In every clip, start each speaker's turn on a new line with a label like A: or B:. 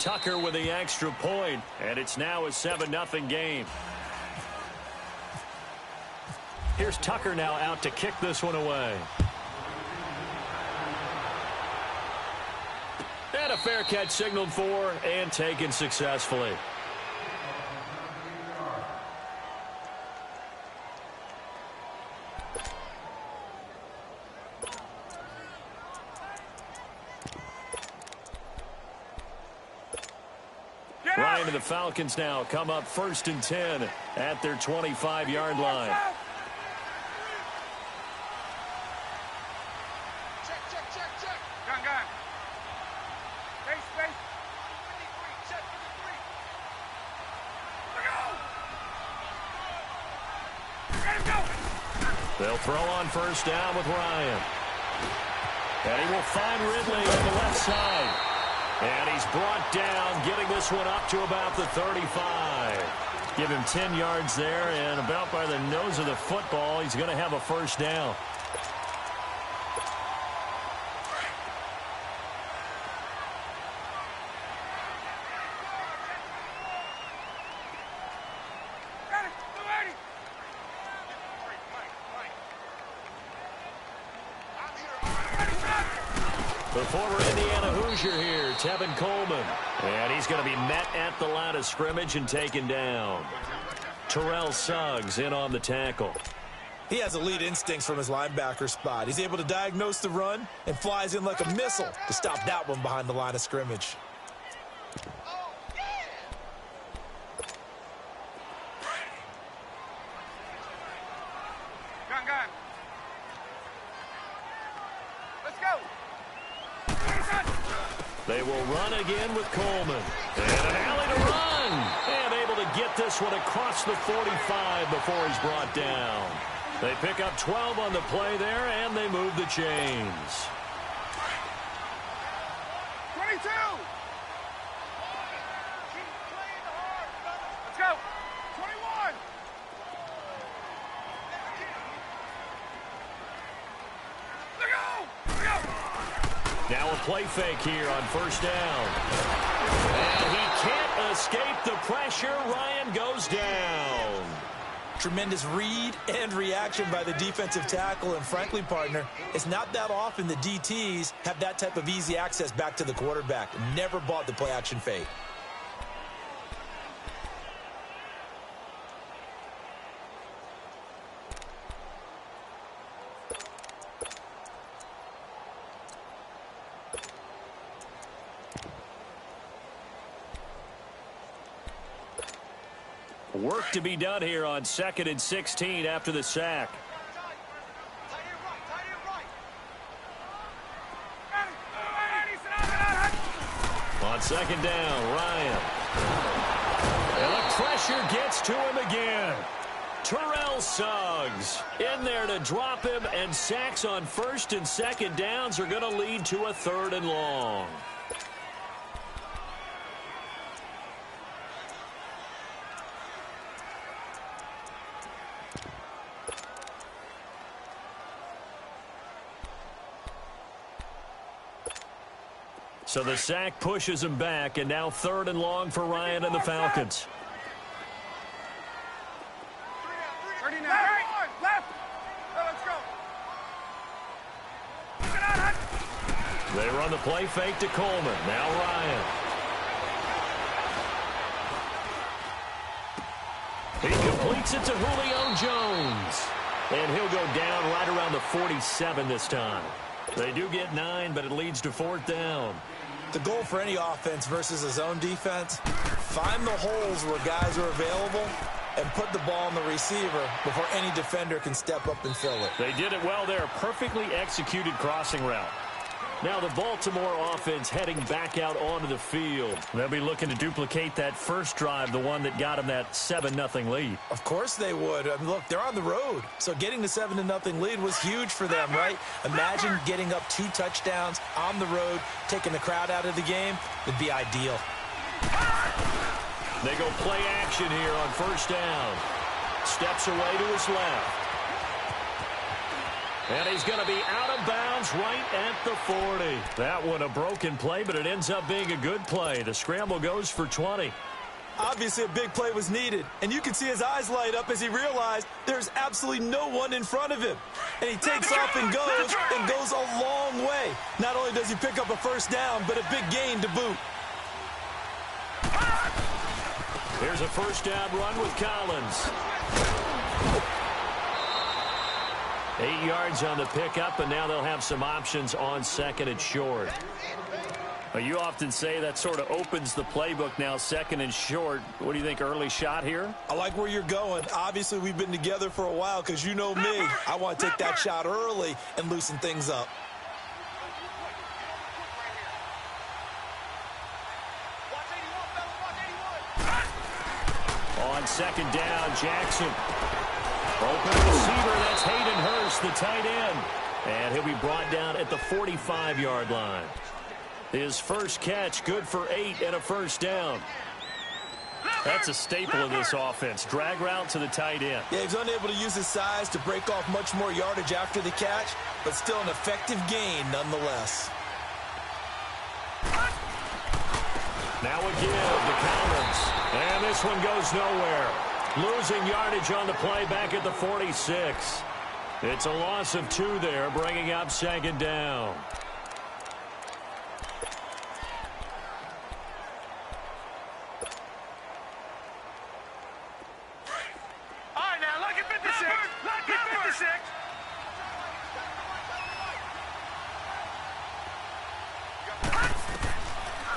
A: Tucker with the extra point, and it's now a 7-0 game. Here's Tucker now out to kick this one away. And a fair catch signaled for and taken successfully. Ryan and the Falcons now come up 1st and 10 at their 25-yard line.
B: Check. Gun. Space. Check 53. Go.
A: They'll throw on 1st down with Ryan. And he will find Ridley on the left side. And he's brought down, getting this one up to about the 35. Give him 10 yards there, and about by the nose of the football, he's going to have a 1st down. The former Indiana Hoosier here, Tevin Coleman. And he's going to be met at the line of scrimmage and taken down. Terrell Suggs in on the tackle.
C: He has elite instincts from his linebacker spot. He's able to diagnose the run and flies in like a missile to stop that one behind the line of scrimmage.
B: Gun. Let's go.
A: They will run again with Coleman. And an alley to run. And able to get this one across the 45 before he's brought down. They pick up 12 on the play there, and they move the chains.
B: 22. Let's go. 21.
A: Now a play fake here on 1st down. And he can't escape the pressure. Ryan goes down.
C: Tremendous read and reaction by the defensive tackle. And frankly, partner, it's not that often the DTs have that type of easy access back to the quarterback. Never bought the play action fake.
A: Work to be done here on 2nd and 16 after the sack. On 2nd down, Ryan. And the pressure gets to him again. Terrell Suggs in there to drop him, and sacks on 1st and 2nd downs are going to lead to a 3rd and long. So the sack pushes him back, and now 3rd and long for Ryan and the Falcons.
B: 39. Left. Let's go.
A: They run the play fake to Coleman. Now Ryan. He completes it to Julio Jones. And he'll go down right around the 47 this time. They do get 9, but it leads to 4th down.
C: The goal for any offense versus a zone defense, find the holes where guys are available and put the ball on the receiver before any defender can step up and fill it.
A: They did it well there. Perfectly executed crossing route. Now the Baltimore offense heading back out onto the field. They'll be looking to duplicate that first drive, the one that got them that 7-0 lead.
C: Of course they would. I mean, look, they're on the road. So getting the 7-0 lead was huge for them, right? Imagine getting up 2 touchdowns on the road, taking the crowd out of the game. Would be ideal.
A: They go play action here on 1st down. Steps away to his left. And he's going to be out of bounds right at the 40. That one a broken play, but it ends up being a good play. The scramble goes for 20.
C: Obviously, a big play was needed, and you can see his eyes light up as he realized there's absolutely no one in front of him. And he takes off and goes a long way. Not only does he pick up a first down, but a big gain to boot.
A: Here's a first down run with Collins. 8 yards on the pickup, and now they'll have some options on second and short. Well, you often say that sort of opens the playbook now, second and short. What do you think, early shot here?
C: I like where you're going. Obviously, we've been together for a while because you know me. I want to take that shot early and loosen things up.
A: On second down, Jackson. Open receiver, that's Hayden Hurst, the tight end. And he'll be brought down at the 45-yard line. His first catch, good for 8 and a first down. That's a staple of this offense. Drag route to the tight end.
C: Yeah, he's unable to use his size to break off much more yardage after the catch, but still an effective gain nonetheless.
A: Now a give to Collins. And this one goes nowhere. Losing yardage on the play back at the 46. It's a loss of 2 there, bringing up second down.
B: All right, now look at 56. Look at 56.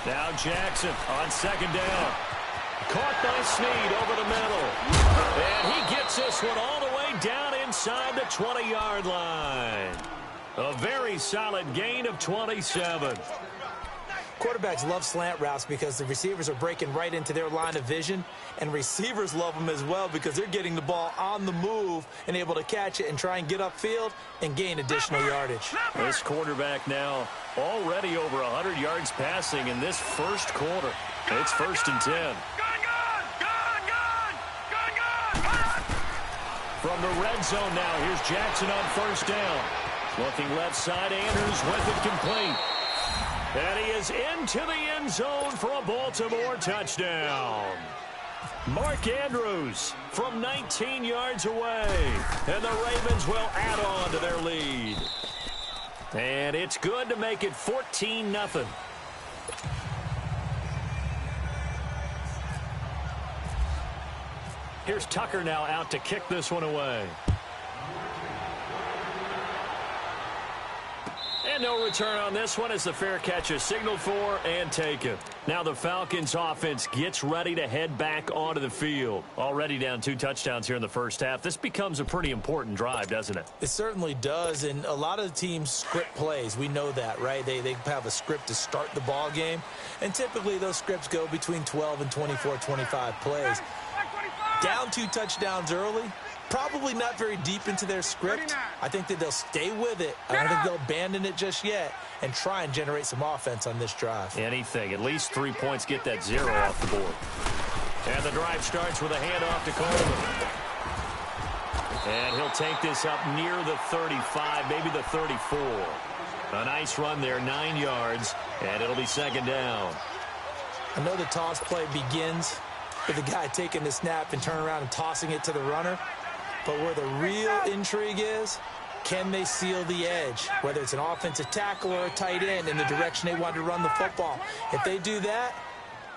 A: Now Jackson on second down. Caught by Snead over the middle. And he gets this one all the way down inside the 20-yard line. A very solid gain of 27.
C: Quarterbacks love slant routes because the receivers are breaking right into their line of vision, and receivers love them as well because they're getting the ball on the move and able to catch it and try and get upfield and gain additional yardage.
A: This quarterback now already over 100 yards passing in this first quarter. It's 1st and 10. From the red zone now, here's Jackson on first down. Looking left side, Andrews with it complete. And he is into the end zone for a Baltimore touchdown. Mark Andrews from 19 yards away. And the Ravens will add on to their lead. And it's good to make it 14-0. Here's Tucker now out to kick this one away. And no return on this one as the fair catch is signaled for and taken. Now the Falcons offense gets ready to head back onto the field. Already down 2 touchdowns here in the first half. This becomes a pretty important drive, doesn't it?
C: It certainly does, and a lot of the teams script plays. We know that, right? They have a script to start the ball game, and typically those scripts go between 12 and 24, 25 plays. Down 2 touchdowns early, probably not very deep into their script. I think that they'll stay with it. I don't think they'll abandon it just yet and try and generate some offense on this drive.
A: Anything. At least 3 points, get that 0 off the board. And the drive starts with a handoff to Coleman. And he'll take this up near the 35, maybe the 34. A nice run there, 9 yards, and it'll be second down.
C: I know the toss play begins with the guy taking the snap and turning around and tossing it to the runner. But where the real intrigue is, can they seal the edge? Whether it's an offensive tackle or a tight end in the direction they want to run the football. If they do that,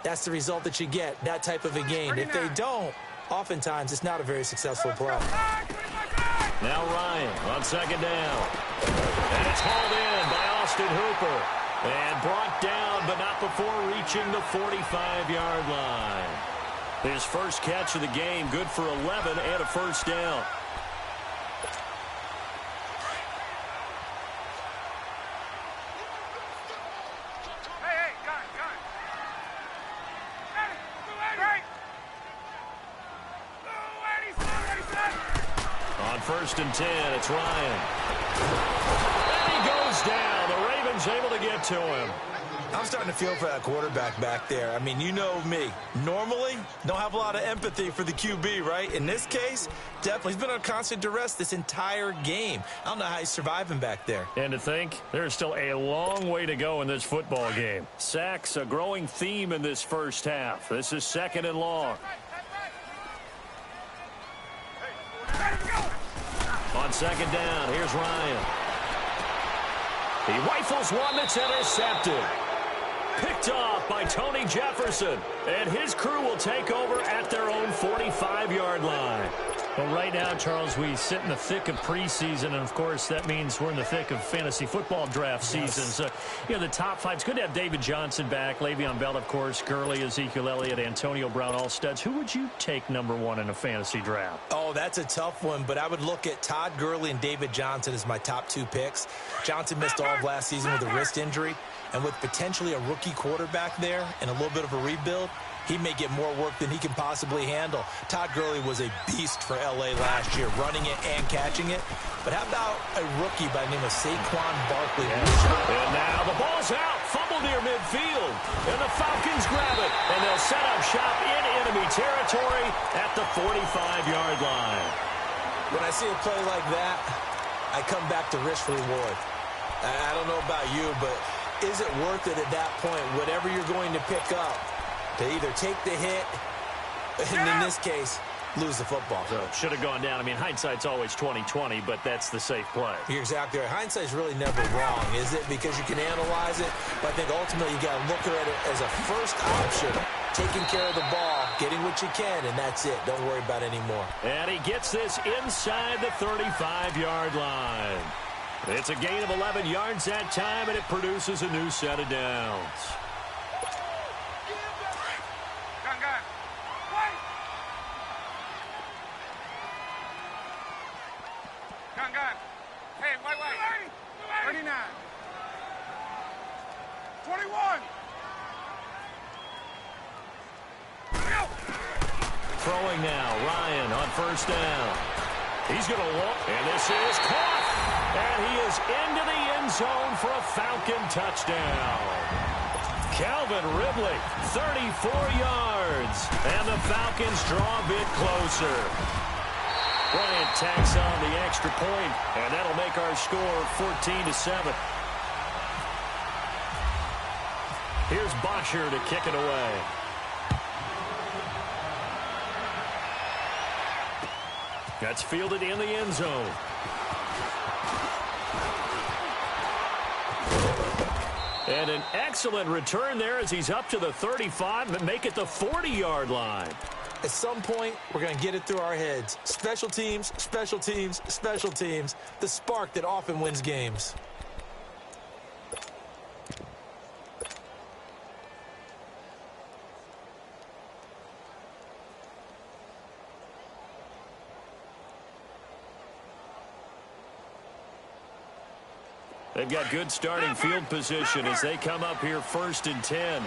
C: that's the result that you get, that type of a gain. If they don't, oftentimes it's not a very successful play.
A: Now Ryan on second down. And it's hauled in by Austin Hooper. And brought down, but not before reaching the 45-yard line. His first catch of the game, good for 11 and a first down.
B: Hey, got it.
A: On 1st and 10, it's Ryan. And he goes down. The Ravens able to get to him.
C: I'm starting to feel for that quarterback back there. I mean, you know me. Normally, don't have a lot of empathy for the QB, right? In this case, definitely. He's been on constant duress this entire game. I don't know how he's surviving back there.
A: And to think, there's still a long way to go in this football game. Sacks, a growing theme in this first half. This is 2nd and long. On 2nd down, here's Ryan. He rifles one that's intercepted. Picked off by Tony Jefferson. And his crew will take over at their own 45-yard line.
D: Well, right now, Charles, we sit in the thick of preseason, and, of course, that means we're in the thick of fantasy football draft season. So, you know, the top 5, it's good to have David Johnson back, Le'Veon Bell, of course, Gurley, Ezekiel Elliott, Antonio Brown, all studs. Who would you take #1 in a fantasy draft?
C: Oh, that's a tough one, but I would look at Todd Gurley and David Johnson as my top 2 picks. Johnson missed all of last season with a wrist injury, and with potentially a rookie quarterback there and a little bit of a rebuild, he may get more work than he can possibly handle. Todd Gurley was a beast for L.A. last year, running it and catching it. But how about a rookie by the name of Saquon Barkley?
A: And now the ball's out. Fumble near midfield. And the Falcons grab it. And they'll set up shop in enemy territory at the 45-yard line.
C: When I see a play like that, I come back to risk reward. I don't know about you, but is it worth it at that point, whatever you're going to pick up, to either take the hit, and in this case, lose the football?
A: So should have gone down. I mean, hindsight's always 20/20, but that's the safe play.
C: You're exactly right. Hindsight's really never wrong, is it? Because you can analyze it, but I think ultimately you got to look at it as a first option, taking care of the ball, getting what you can, and that's it. Don't worry about it anymore.
A: And he gets this inside the 35-yard line. It's a gain of 11 yards that time, and it produces a new set of downs.
B: Hey, wait. 39. 21.
A: Throwing now, Ryan on 1st down. He's going to look, and this is caught. And he is into the end zone for a Falcon touchdown. Calvin Ridley, 34 yards. And the Falcons draw a bit closer. Bryant tacks on the extra point, and that'll make our score 14-7. Here's Bosher to kick it away. That's fielded in the end zone. And an excellent return there as he's up to the 35 and make it the 40-yard line.
C: At some point, we're going to get it through our heads. Special teams, special teams, special teams. The spark that often wins games.
A: They've got good starting field position as they come up here 1st and 10.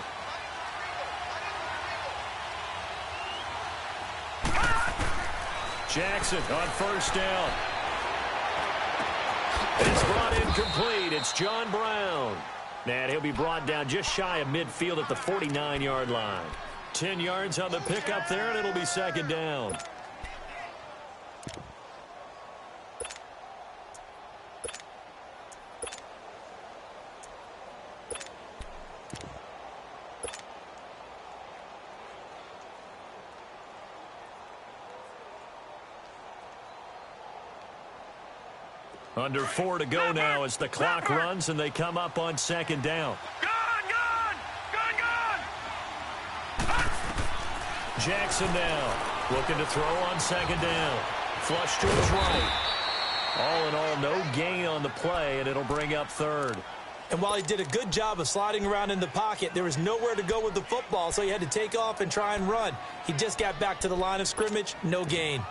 A: Jackson on 1st down. It's brought in complete. It's John Brown. And he'll be brought down just shy of midfield at the 49-yard line. 10 yards on the pickup there, and it'll be 2nd down. Under 4 to go now as the clock runs and they come up on 2nd down.
B: Gone!
A: Jackson now looking to throw on 2nd down. Flush to his right. All in all, no gain on the play, and it'll bring up 3rd.
C: And while he did a good job of sliding around in the pocket, there was nowhere to go with the football, so he had to take off and try and run. He just got back to the line of scrimmage, no gain.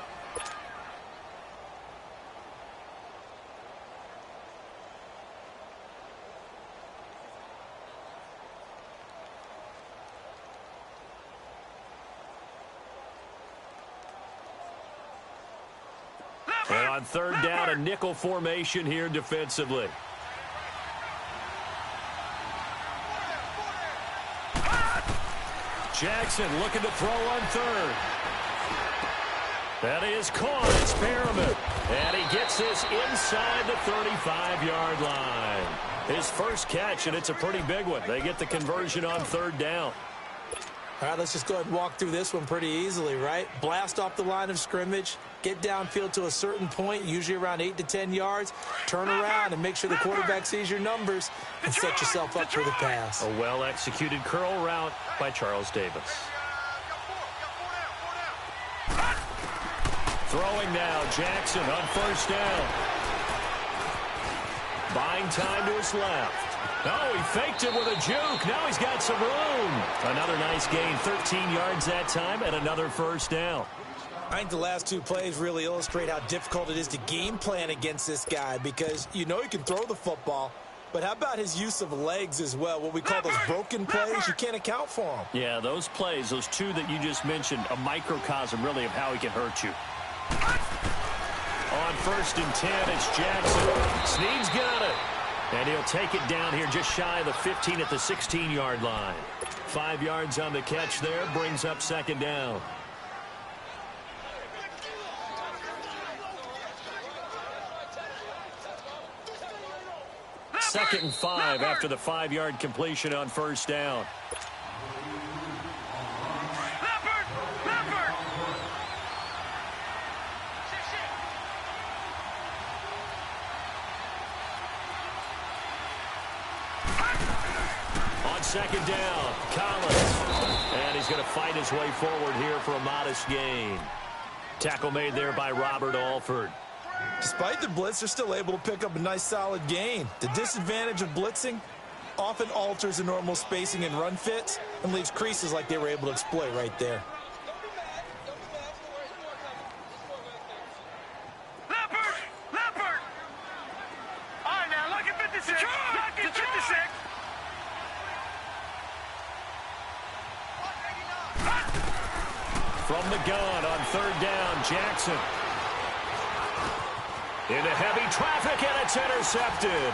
A: And on 3rd down, a nickel formation here defensively. Jackson looking to throw on third. That is caught. It's Perriman. And he gets this inside the 35-yard line. His first catch, and it's a pretty big one. They get the conversion on third down.
C: All right, let's just go ahead and walk through this one pretty easily, right? Blast off the line of scrimmage, get downfield to a certain point, usually around 8 to 10 yards, turn around and make sure the quarterback sees your numbers and set yourself up for the pass.
A: A well-executed curl route by Charles Davis. Throwing now, Jackson on first down. Buying time to his left. Oh, he faked it with a juke. Now he's got some room. Another nice gain, 13 yards that time, and another first down.
C: I think the last two plays really illustrate how difficult it is to game plan against this guy because you know he can throw the football, but how about his use of legs as well? What we call those broken plays, you can't account for them.
D: Yeah, those plays, those two that you just mentioned, a microcosm really of how he can hurt you.
A: On first and 10, it's Jackson. Snead's got it. And he'll take it down here just shy of the 15 at the 16-yard line. 5 yards on the catch there, brings up second down. Second and 5 after the 5-yard completion on first down. Second down, Collins. And he's going to fight his way forward here for a modest gain. Tackle made there by Robert Alford.
C: Despite the blitz, they're still able to pick up a nice solid gain. The disadvantage of blitzing often alters the normal spacing and run fits and leaves creases like they were able to exploit right there.
B: Leopard! All right, now look at 56. Look at 56.
A: From the gun on third down, Jackson. Into heavy traffic, and it's intercepted.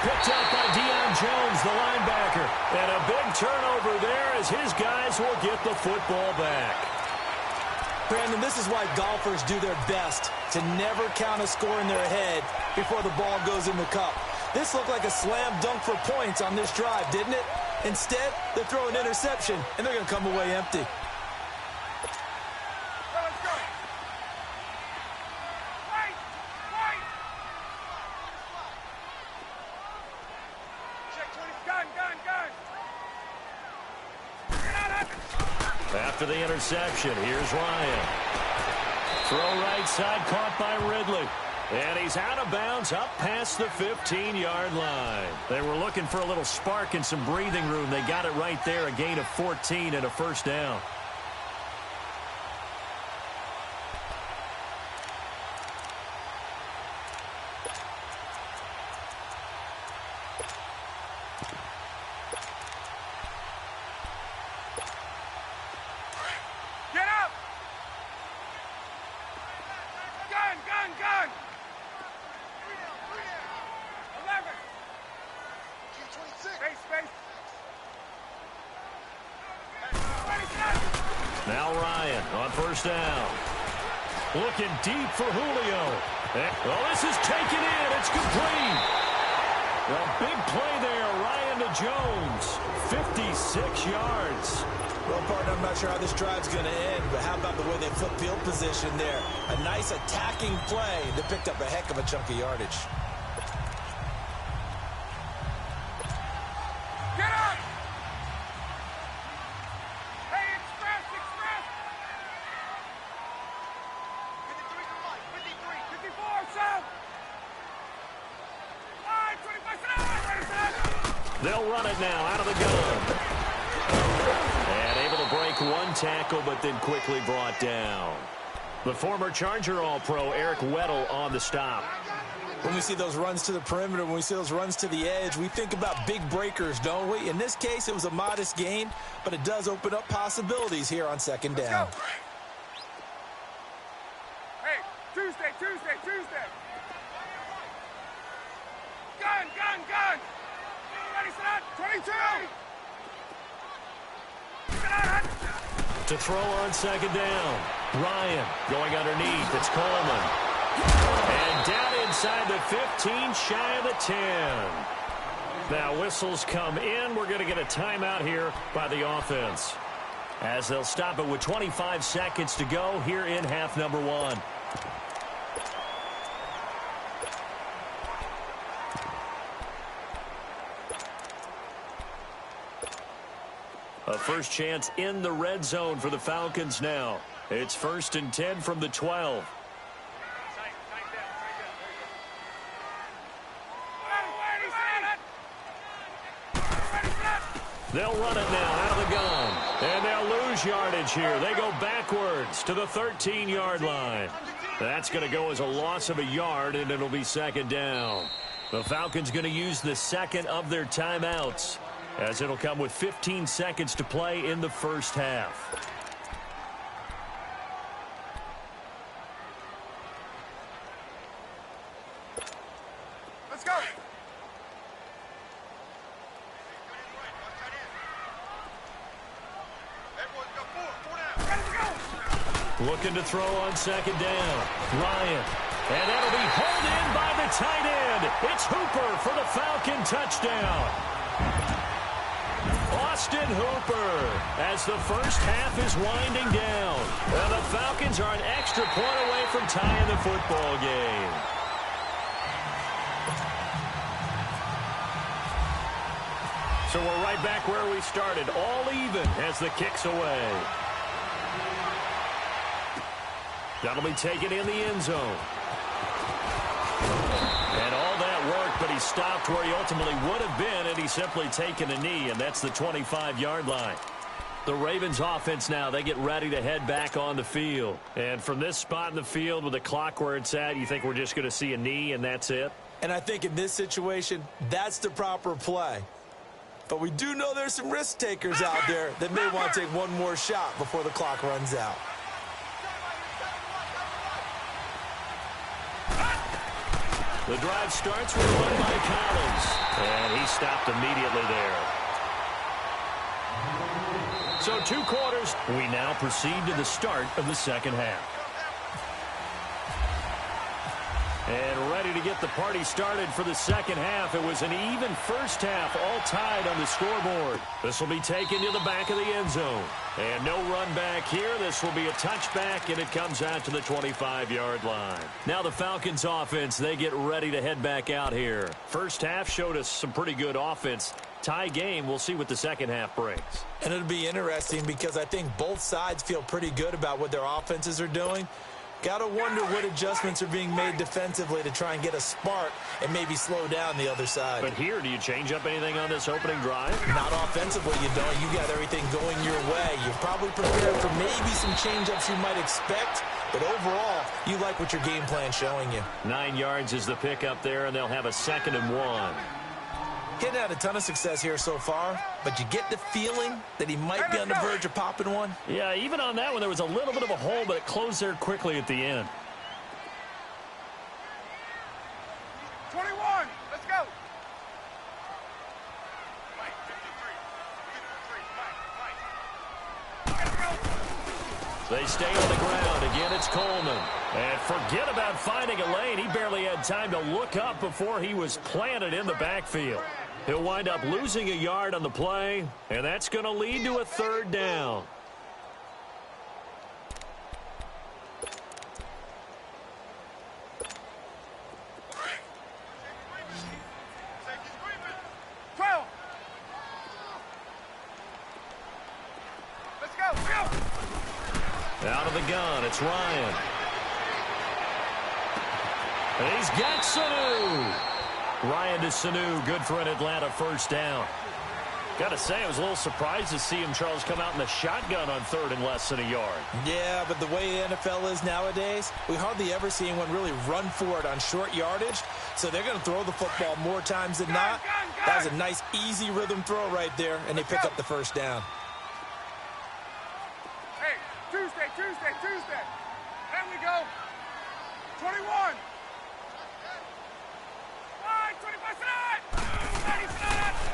A: Picked up by Deion Jones, the linebacker. And a big turnover there as his guys will get the football back.
C: Brandon, this is why golfers do their best to never count a score in their head before the ball goes in the cup. This looked like a slam dunk for points on this drive, didn't it? Instead, they throw an interception, and they're going to come away empty.
A: After the interception, here's Ryan. Throw right side, caught by Ridley. And he's out of bounds, up past the 15-yard line.
D: They were looking for a little spark and some breathing room. They got it right there, a gain of 14 and a first down.
A: Now Ryan on first down. Looking deep for Julio. Well, this is taken in. It's complete. Well, big play there. Ryan to Jones. 56 yards.
C: Well, partner, I'm not sure how this drive's going to end, but how about the way they flip field position there? A nice attacking play that picked up a heck of a chunk of yardage.
A: They'll run it now out of the gun. And able to break one tackle, but then quickly brought down. The former Charger All-Pro Eric Weddle on the stop.
C: When we see those runs to the perimeter, when we see those runs to the edge, we think about big breakers, don't we? In this case, it was a modest gain, but it does open up possibilities here on second down.
B: Hey, Tuesday. Gun. Ready, set, 22.
A: To throw on second down. Ryan going underneath. It's Coleman. And down inside the 15, shy of the 10. Now whistles come in. We're going to get a timeout here by the offense, as they'll stop it with 25 seconds to go here in half number 1. A first chance in the red zone for the Falcons now. It's 1st and 10 from the 12. They'll run it now out of the gun. And they'll lose yardage here. They go backwards to the 13-yard line. That's going to go as a loss of a yard, and it'll be second down. The Falcons going to use the second of their timeouts, as it'll come with 15 seconds to play in the first half.
B: Let's go.
A: Looking to throw on second down. Ryan. And that'll be hauled in by the tight end. It's Hooper for the Falcon touchdown. Austin Hooper, as the first half is winding down. And the Falcons are an extra point away from tying the football game. So we're right back where we started, all even as the kick's away. That'll be taken in the end zone. And all that work, but he stopped where he ultimately would have been, and he's simply taken a knee, and that's the 25-yard line. The Ravens offense now, they get ready to head back on the field. And from this spot in the field with the clock where it's at, you think we're just going to see a knee and that's it?
C: And I think in this situation, that's the proper play. But we do know there's some risk takers out there that may want to take one more shot before the clock runs out.
A: The drive starts with a run by Collins, and he stopped immediately there. So 2 quarters, we now proceed to the start of the second half. And ready to get the party started for the second half. It was an even first half, all tied on the scoreboard. This will be taken to the back of the end zone. And no run back here. This will be a touchback, and it comes out to the 25-yard line. Now the Falcons offense, they get ready to head back out here. First half showed us some pretty good offense. Tie game, we'll see what the second half brings.
C: And it'll be interesting because I think both sides feel pretty good about what their offenses are doing. Got to wonder what adjustments are being made defensively to try and get a spark and maybe slow down the other side.
A: But here, do you change up anything on this opening drive?
C: Not offensively, you don't. You got everything going your way. You're probably prepared for maybe some change-ups you might expect, but overall, you like what your game plan's showing you.
A: 9 yards is the pickup there, and they'll have a 2nd and 1.
C: Getting had a ton of success here so far, but you get the feeling that he might be on the verge of popping one.
A: Yeah, even on that one, there was a little bit of a hole, but it closed there quickly at the end.
B: 21, let's go.
A: They stay on the ground. Again, it's Coleman. And forget about finding a lane. He barely had time to look up before he was planted in the backfield. He'll wind up losing a yard on the play, and that's going to lead to a 3rd down.
B: Let's go.
A: Out of the gun, it's Ryan. And he's got Sanu. Ryan to Sanu, good for an Atlanta first down. Got to say, I was a little surprised to see him, Charles, come out in the shotgun on 3rd and less than a yard.
C: Yeah, but the way the NFL is nowadays, we hardly ever see anyone really run for it on short yardage. So they're going to throw the football more times than not. That was a nice, easy rhythm throw right there, and they pick up the first down.
B: Hey, Tuesday. There we go. 21.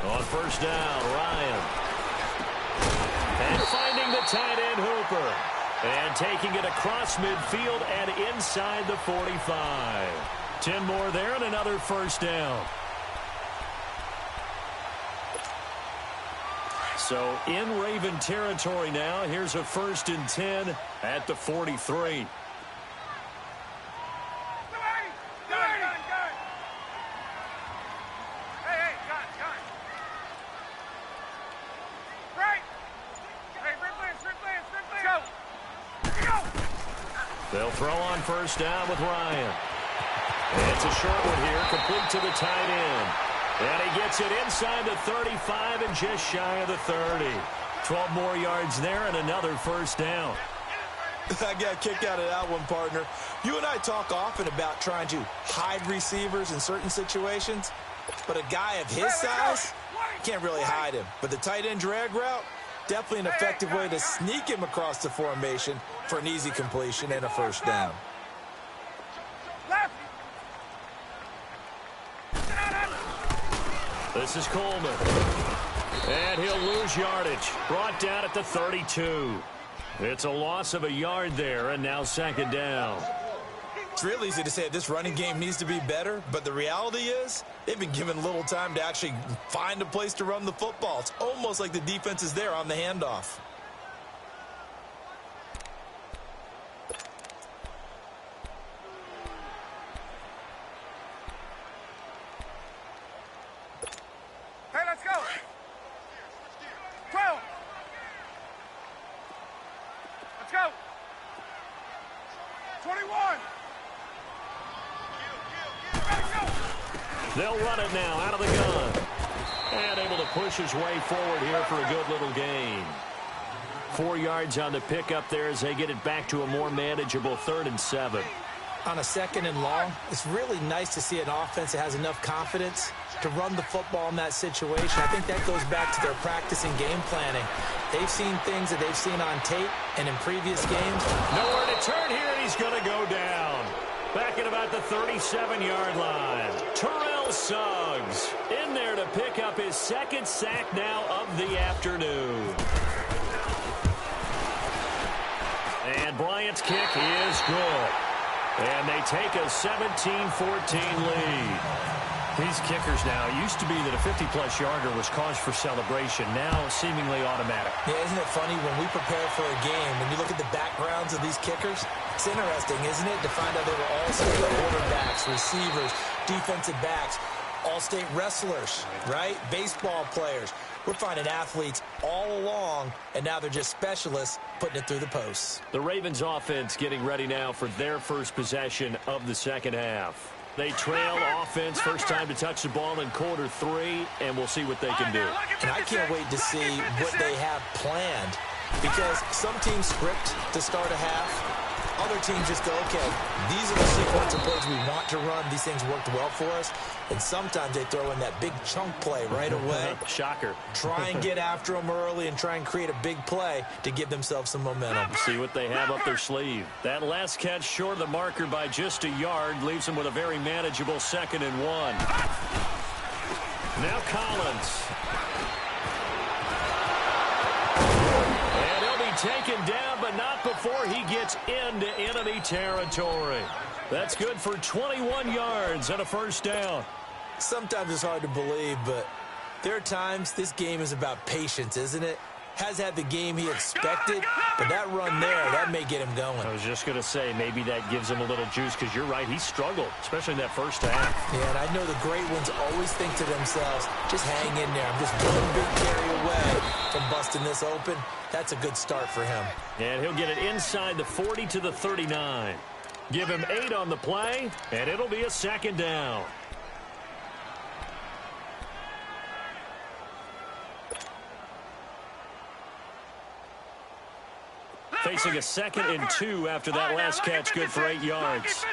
A: On first down, Ryan. And finding the tight end Hooper. And taking it across midfield and inside the 45. 10 more there and another first down. So in Raven territory now. Here's a 1st and 10 at the 43. They'll throw on first down with Ryan. And it's a short one here, complete to the tight end. And he gets it inside the 35 and just shy of the 30. 12 more yards there and another first down.
C: I got kicked out of that one, partner. You and I talk often about trying to hide receivers in certain situations, but a guy of his size, can't really hide him. But the tight end drag route, definitely an effective way to sneak him across the formation for an easy completion and a first down.
A: This is Coleman. And he'll lose yardage. Brought down at the 32. It's a loss of a yard there, and now 2nd down.
C: It's real easy to say this running game needs to be better, but the reality is they've been given little time to actually find a place to run the football. It's almost like the defense is there on the handoff.
B: Hey, let's go. 12. Let's go. 21.
A: They'll run it now out of the gun. And able to push his way forward here for a good little gain. 4 yards on the pickup there as they get it back to a more manageable 3rd and 7.
C: On a 2nd and long, it's really nice to see an offense that has enough confidence to run the football in that situation. I think that goes back to their practice and game planning. They've seen things that they've seen on tape and in previous games.
A: Nowhere to turn here, and he's going to go down. Back at about the 37-yard line. Terrell Suggs in there to pick up his 2nd sack now of the afternoon. And Bryant's kick is good. And they take a 17-14 lead. These kickers now, it used to be that a 50-plus yarder was cause for celebration. Now seemingly automatic.
C: Yeah, isn't it funny when we prepare for a game, when you look at the backgrounds of these kickers, it's interesting, isn't it, to find out they were all state quarterbacks, receivers, defensive backs, all-state wrestlers, right? Baseball players. We're finding athletes all along, and now they're just specialists putting it through the posts.
A: The Ravens offense getting ready now for their first possession of the 2nd half. They trail offense, first time to touch the ball in quarter 3, and we'll see what they can do.
C: And I can't wait to see what they have planned, because some teams script to start a half. Other teams just go, okay, these are the sequence of plays we want to run. These things worked well for us. And sometimes they throw in that big chunk play right away.
A: Shocker.
C: Try and get after them early and try and create a big play to give themselves some momentum.
A: See what they have up their sleeve. That last catch short of the marker by just a yard leaves them with a very manageable 2nd and 1. Now Collins. And he'll be taken down, but not before he gets into enemy territory. That's good for 21 yards and a first down.
C: Sometimes it's hard to believe, but there are times this game is about patience, isn't it? Has had the game he expected, but that run there, that may get him going.
A: I was just going to say, maybe that gives him a little juice, because you're right, he struggled, especially in that first half.
C: Yeah, and I know the great ones always think to themselves, just hang in there. I'm just one big carry away from busting this open. That's a good start for him.
A: And he'll get it inside the 40 to the 39. Give him 8 on the play, and it'll be a 2nd down. Facing a 2nd and 2 after that last catch, good for 8 yards.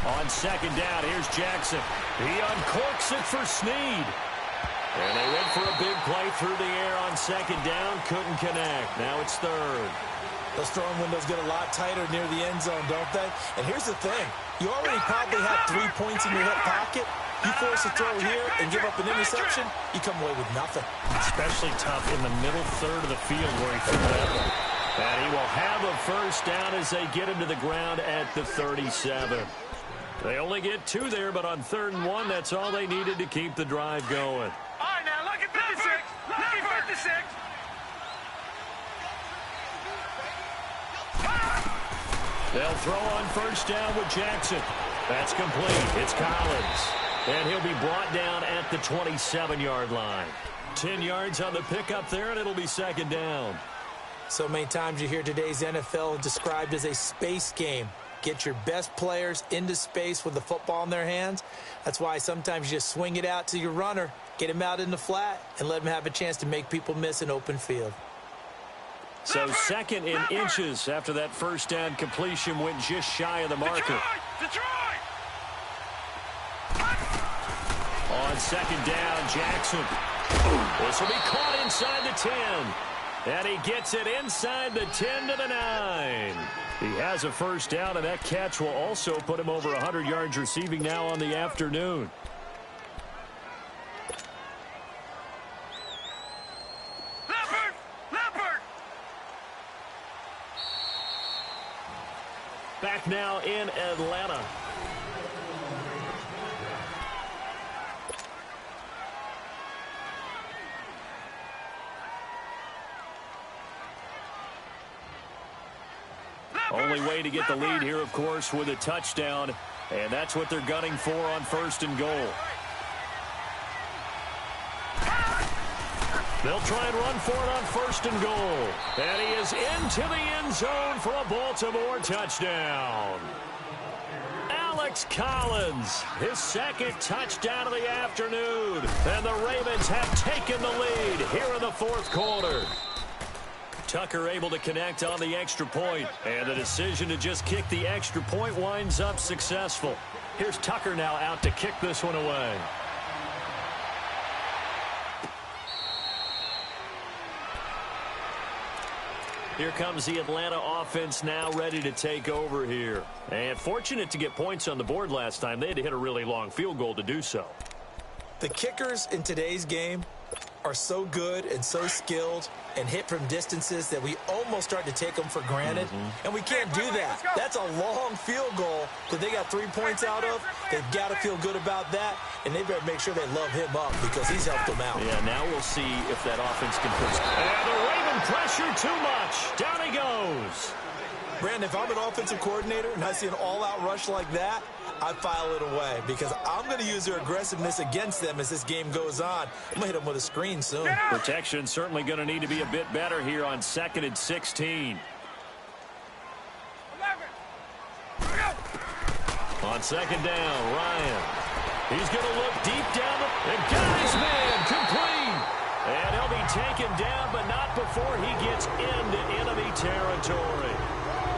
A: On 2nd down, here's Jackson. He uncorks it for Snead. And they went for a big play through the air on 2nd down. Couldn't connect. Now it's 3rd.
C: Those throwing windows get a lot tighter near the end zone, don't they? And here's the thing. You already probably have 3 points in your hip pocket. You force a throw here and give up an interception, you come away with nothing.
D: Especially tough in the middle third of the field where he threw that one.
A: And he will have a first down as they get him to the ground at the 37. They only get 2 there, but on 3rd and 1, that's all they needed to keep the drive going.
B: All right, now look at 56. Look at 56.
A: They'll throw on first down with Jackson. That's complete. It's Collins. And he'll be brought down at the 27-yard line. 10 yards on the pickup there, and it'll be 2nd down.
C: So many times you hear today's NFL described as a space game. Get your best players into space with the football in their hands. That's why sometimes you just swing it out to your runner, get him out in the flat, and let him have a chance to make people miss an open field.
A: So 2nd in inches after that first down completion went just shy of the marker.
B: Detroit!
A: On 2nd down, Jackson. This will be caught inside the 10. And he gets it inside the 10 to the 9. He has a first down, and that catch will also put him over 100 yards receiving now on the afternoon.
B: Leopard!
A: Back now in Atlanta. Only way to get the lead here, of course, with a touchdown. And that's what they're gunning for on 1st and goal. They'll try and run for it on 1st and goal. And he is into the end zone for a Baltimore touchdown. Alex Collins, his 2nd touchdown of the afternoon. And the Ravens have taken the lead here in the 4th quarter. Tucker able to connect on the extra point, and the decision to just kick the extra point winds up successful. Here's Tucker now out to kick this one away. Here comes the Atlanta offense now ready to take over here. And fortunate to get points on the board last time. They had to hit a really long field goal to do so.
C: The kickers in today's game are so good and so skilled and hit from distances that we almost start to take them for granted. And we can't do that. That's a long field goal that they got 3 points out of. They've got to feel good about that, and they better make sure they love him up because he's helped them out.
A: Yeah, now we'll see if that offense can push. And the Raven pressure too much. Down he goes.
C: Brandon, if I'm an offensive coordinator and I see an all-out rush like that, I file it away because I'm going to use their aggressiveness against them as this game goes on. I'm going to hit them with a screen soon.
A: Protection certainly going to need to be a bit better here on 2nd and 16. On 2nd down, Ryan. He's going to look deep down and got his man complete. And he'll be taken down, but not before he gets into enemy territory.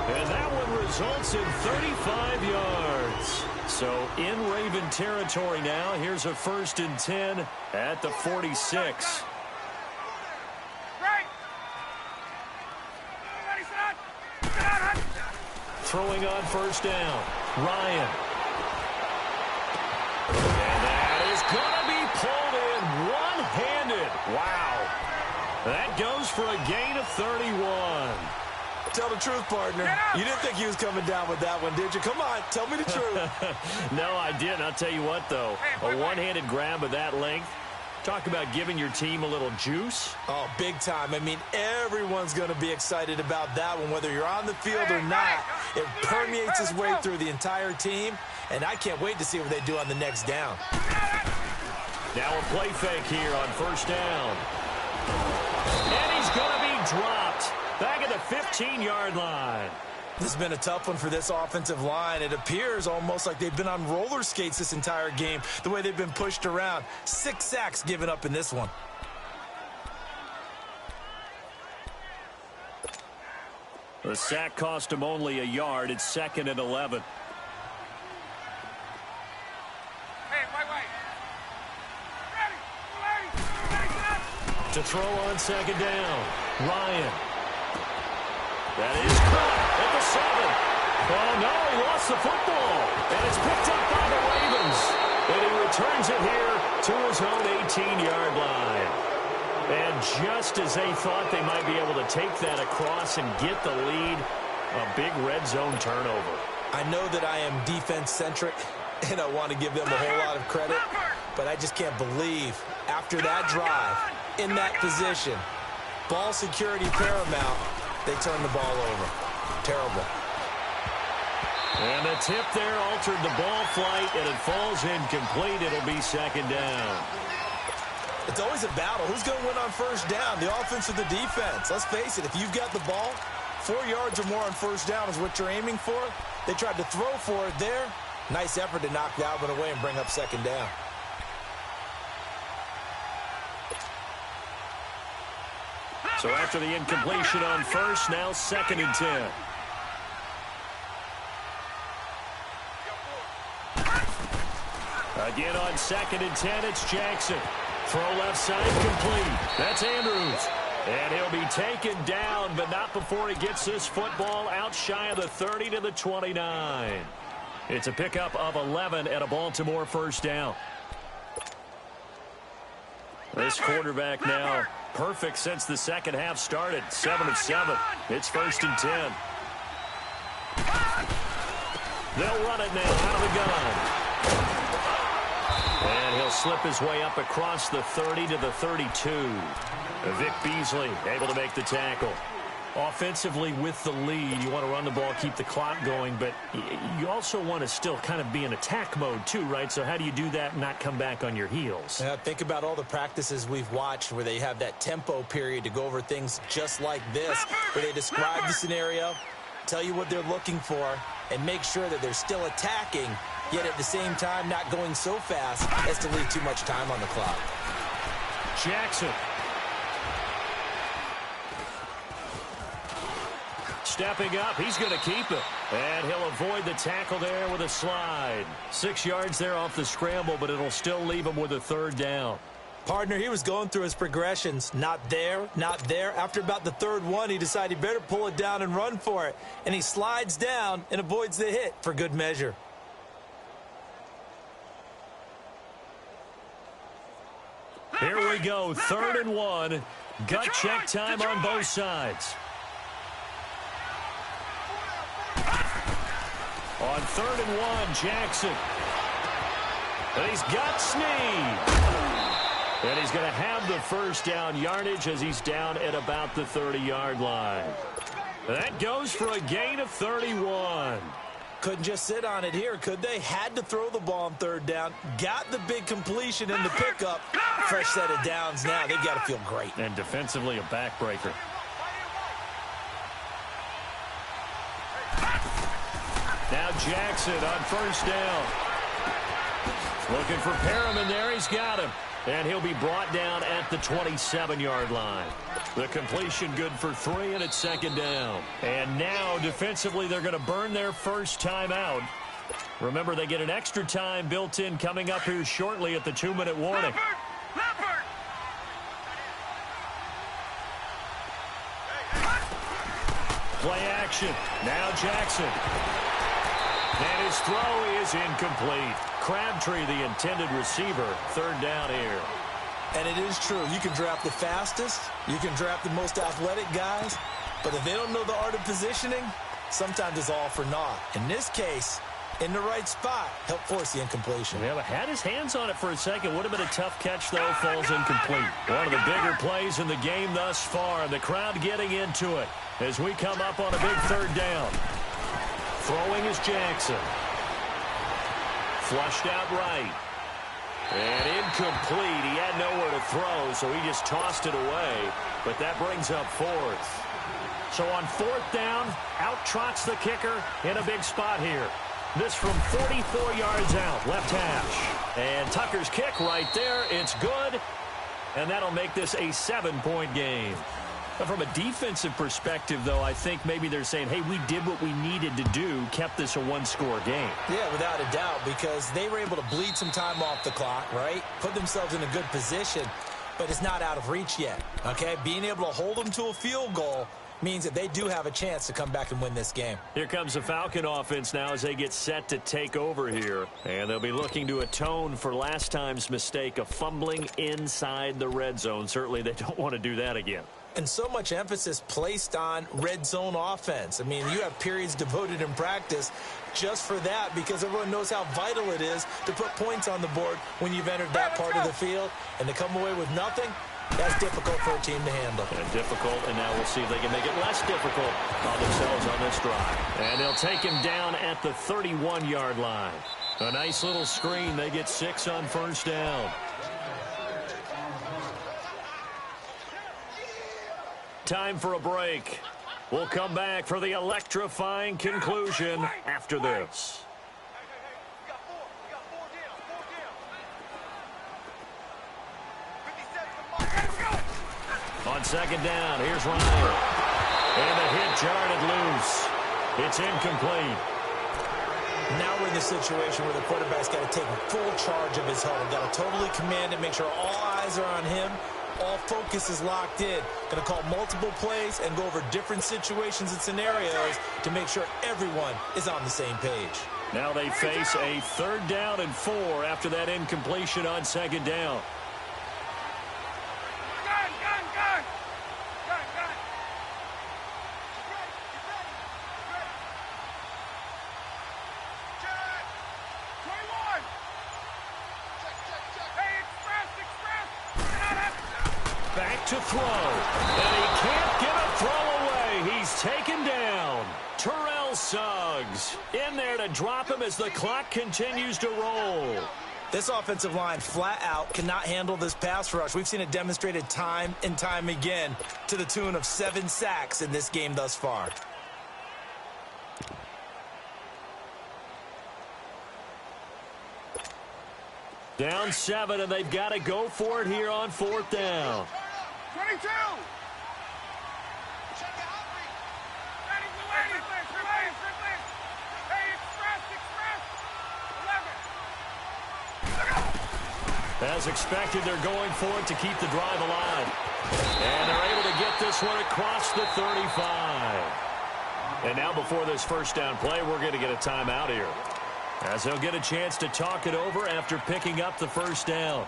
A: And that one results in 35 yards. So in Raven territory now. Here's a 1st and 10 at the 46. Throwing on 1st down. Ryan. And that is going to be pulled in one-handed. Wow. That goes for a gain of 31.
C: Tell the truth, partner. You didn't think he was coming down with that one, did you? Come on, tell me the truth.
A: No, I didn't. I'll tell you what, though. A one-handed grab of that length. Talk about giving your team a little juice.
C: Oh, big time. I mean, everyone's going to be excited about that one, whether you're on the field or not. It permeates its way through the entire team, and I can't wait to see what they do on the next down.
A: Now a play fake here on 1st down. And he's going to be dropped. Back at the 15-yard line.
C: This has been a tough one for this offensive line. It appears almost like they've been on roller skates this entire game, the way they've been pushed around. 6 sacks given up in this one.
A: The sack cost him only a yard. It's 2nd and 11. To throw on 2nd down. Ryan. That is caught at the 7. Oh, no, he lost the football. And it's picked up by the Ravens. And he returns it here to his own 18-yard line. And just as they thought they might be able to take that across and get the lead, a big red zone turnover.
C: I know that I am defense-centric, and I want to give them a whole lot of credit, but I just can't believe after that drive, in that position, ball security paramount, they turn the ball over. Terrible.
A: And the tip there altered the ball flight, and it falls incomplete. It'll be second down.
C: It's always a battle. Who's going to win on first down, the offense or the defense? Let's face it, if you've got the ball, 4 yards or more on first down is what you're aiming for. They tried to throw for it there. Nice effort to knock that one away and bring up second down.
A: So after the incompletion on first, now 2nd and 10. Again on 2nd and 10, it's Jackson. Throw left side complete. That's Andrews. And he'll be taken down, but not before he gets this football out shy of the 30 to the 29. It's a pickup of 11 and a Baltimore first down. This quarterback now perfect since the second half started. 7 of 7. It's 1st and 10. They'll run it now out of the gun. And he'll slip his way up across the 30 to the 32. Vic Beasley able to make the tackle. Offensively with the lead, you want to run the ball, keep the clock going, but you also want to still kind of be in attack mode too, right? So how do you do that and not come back on your heels?
C: Yeah, think about all the practices we've watched where they have that tempo period to go over things just like this, where they describe the scenario, tell you what they're looking for, and make sure that they're still attacking, yet at the same time not going so fast as to leave too much time on the clock.
A: Jackson. Stepping up, he's going to keep it. And he'll avoid the tackle there with a slide. 6 yards there off the scramble, but it'll still leave him with a 3rd down.
C: Partner, he was going through his progressions. Not there, not there. After about the 3rd one, he decided he better pull it down and run for it. And he slides down and avoids the hit for good measure.
A: Here we go, 3rd and 1. Gut check time on both sides. On 3rd and 1, Jackson. And he's got Snead. And he's going to have the first down yardage as he's down at about the 30-yard line. That goes for a gain of 31.
C: Couldn't just sit on it here, could they? Had to throw the ball on 3rd down. Got the big completion in the pickup. Fresh set of downs now. They've got to feel great.
A: And defensively, a backbreaker. Now Jackson on 1st down. Looking for Perriman there. He's got him. And he'll be brought down at the 27-yard line. The completion good for 3, and it's 2nd down. And now, defensively, they're going to burn their first time out. Remember, they get an extra time built in coming up here shortly at the 2-minute warning. Play action. Now Jackson. And his throw is incomplete. Crabtree, the intended receiver. 3rd down here.
C: And it is true. You can draft the fastest. You can draft the most athletic guys. But if they don't know the art of positioning, sometimes it's all for naught. In this case, in the right spot, helped force the incompletion.
A: Yeah, but had his hands on it for a second. Would have been a tough catch, though. Falls incomplete. One of the bigger plays in the game thus far. The crowd getting into it as we come up on a big 3rd down. Throwing is Jackson. Flushed out right. And incomplete. He had nowhere to throw, so he just tossed it away. But that brings up 4th. So on 4th down, out trots the kicker in a big spot here. This from 44 yards out, left hash. And Tucker's kick right there. It's good. And that'll make this a 7-point game. But from a defensive perspective, though, I think maybe they're saying, hey, we did what we needed to do, kept this a 1-score game.
C: Yeah, without a doubt, because they were able to bleed some time off the clock, right? Put themselves in a good position, but it's not out of reach yet, okay? Being able to hold them to a field goal means that they do have a chance to come back and win this game.
D: Here comes the Falcon offense now as they get set to take over here. And they'll be looking to atone for last time's mistake of fumbling inside the red zone. Certainly they don't want to do that again.
C: And so much emphasis placed on red zone offense. I mean, you have periods devoted in practice just for that because everyone knows how vital it is to put points on the board when you've entered that part of the field. And to come away with nothing, that's difficult for a team to handle.
D: And difficult, and now we'll see if they can make it less difficult on themselves on this drive. And they'll take him down at the 31-yard line. A nice little screen. They get 6 on first down. Time for a break. We'll come back for the electrifying conclusion after this. On second down, here's Ryan. And the hit jarred loose. It's incomplete.
C: Now we're in the situation where the quarterback's got to take full charge of his huddle. Got to totally command it, make sure all eyes are on him. All focus is locked in. Going to call multiple plays and go over different situations and scenarios to make sure everyone is on the same page.
D: Now they face a 3rd down and 4 after that incompletion on second down. To throw, and he can't get a throw away. He's taken down. Terrell Suggs in there to drop him as the clock continues to roll.
C: This offensive line flat out cannot handle this pass rush. We've seen it demonstrated time and time again to the tune of 7 sacks in this game thus far.
D: Down 7, and they've got to go for it here on 4th down.
B: 22!
D: As expected, they're going for it to keep the drive alive. And they're able to get this one across the 35. And now before this first down play, we're going to get a timeout here, as they'll get a chance to talk it over after picking up the first down.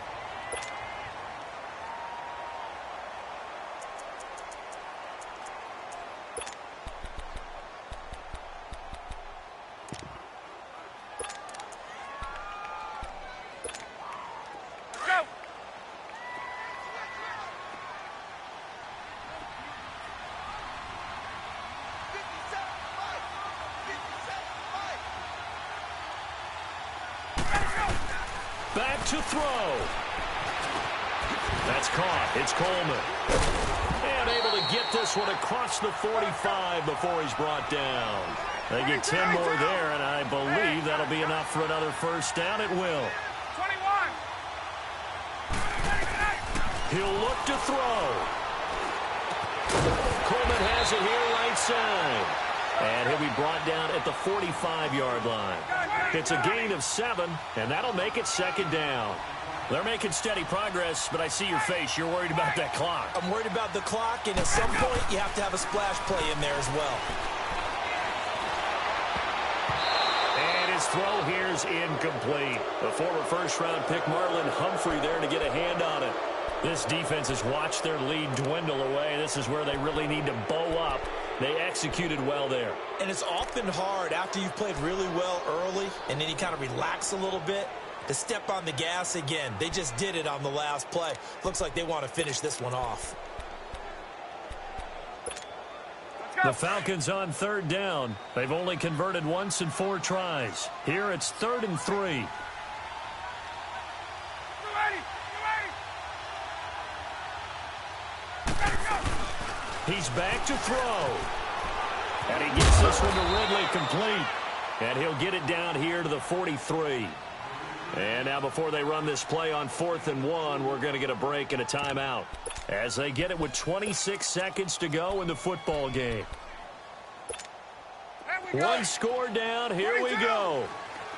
D: Back to throw. That's caught. It's Coleman. And able to get this one across the 45 before he's brought down. They get 10 more there, and I believe that'll be enough for another first down. It will.
B: 21.
D: He'll look to throw. Coleman has it here right side. And he'll be brought down at the 45-yard line. It's a gain of 7, and that'll make it second down. They're making steady progress, but I see your face. You're worried about that clock.
C: I'm worried about the clock, and at some point, you have to have a splash play in there as well.
D: And his throw here is incomplete. The former first-round pick, Marlon Humphrey, there to get a hand on it. This defense has watched their lead dwindle away. This is where they really need to bow up. They executed well there.
C: And it's often hard after you've played really well early and then you kind of relax a little bit to step on the gas again. They just did it on the last play. Looks like they want to finish this one off.
D: The Falcons on 3rd down. They've only converted once in 4 tries. Here it's 3rd and 3. He's back to throw. And he gets this one to Ridley complete. And he'll get it down here to the 43. And now before they run this play on 4th and 1, we're going to get a break and a timeout, as they get it with 26 seconds to go in the football game. One score down. Here we go.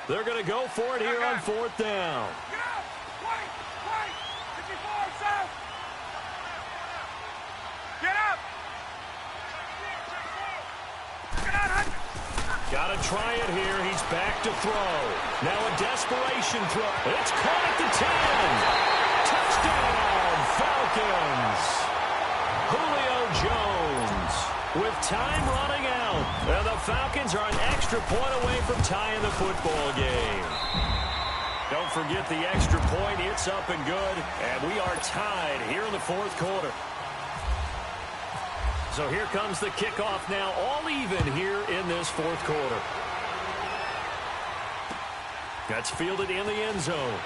D: They're going to go for it here on 4th down.
A: Got to try it here. He's back to throw. Now a desperation throw. It's caught at the 10. Touchdown, Falcons. Julio Jones with time running out. And the Falcons are an extra point away from tying the football game. Don't forget the extra point. It's up and good. And we are tied here in the fourth quarter. So here comes the kickoff now, all even here in this fourth quarter. That's fielded in the end zone.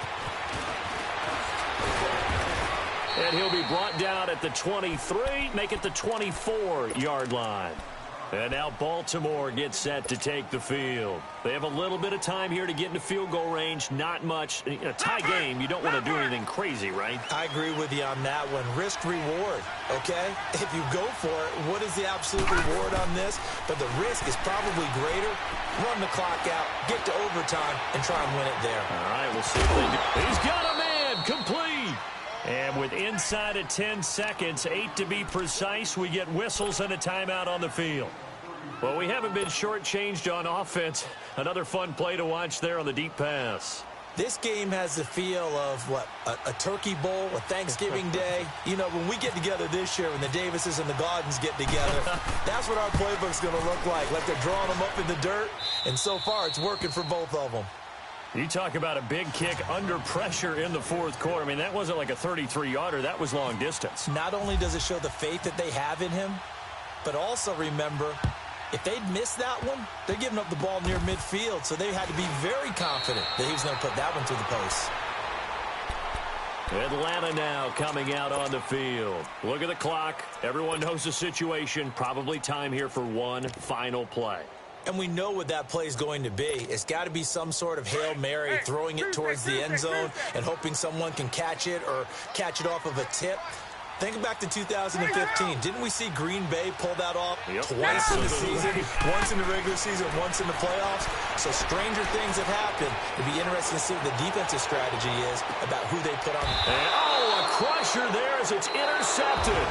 A: And he'll be brought down at the 23, make it the 24-yard line. And now Baltimore gets set to take the field. They have a little bit of time here to get into field goal range. Not much. In a tie game, you don't want to do anything crazy, right?
C: I agree with you on that one. Risk reward, okay? If you go for it, what is the absolute reward on this? But the risk is probably greater. Run the clock out, get to overtime, and try and win it there.
A: All right, we'll see what they do. He's got a man, complete. And with inside of 10 seconds, 8 to be precise, we get whistles and a timeout on the field. Well, we haven't been shortchanged on offense. Another fun play to watch there on the deep pass.
C: This game has the feel of, what, a turkey bowl, a Thanksgiving day. You know, when we get together this year, when the Davises and the Gaudens get together, that's what our playbook's going to look like they're drawing them up in the dirt. And so far, it's working for both of them.
A: You talk about a big kick under pressure in the fourth quarter. I mean, that wasn't like a 33-yarder. That was long distance.
C: Not only does it show the faith that they have in him, but also remember, if they'd missed that one, they're giving up the ball near midfield, so they had to be very confident that he was going to put that one through the post.
A: Atlanta now coming out on the field. Look at the clock. Everyone knows the situation. Probably time here for one final play.
C: And we know what that play is going to be. It's got to be some sort of Hail Mary, throwing it towards the end zone and hoping someone can catch it or catch it off of a tip. Think back to 2015. Didn't we see Green Bay pull that off twice in the season? Once in the regular season, once in the playoffs. So stranger things have happened. It'd be interesting to see what the defensive strategy is about who they put on.
A: And, oh, a crusher there as it's intercepted.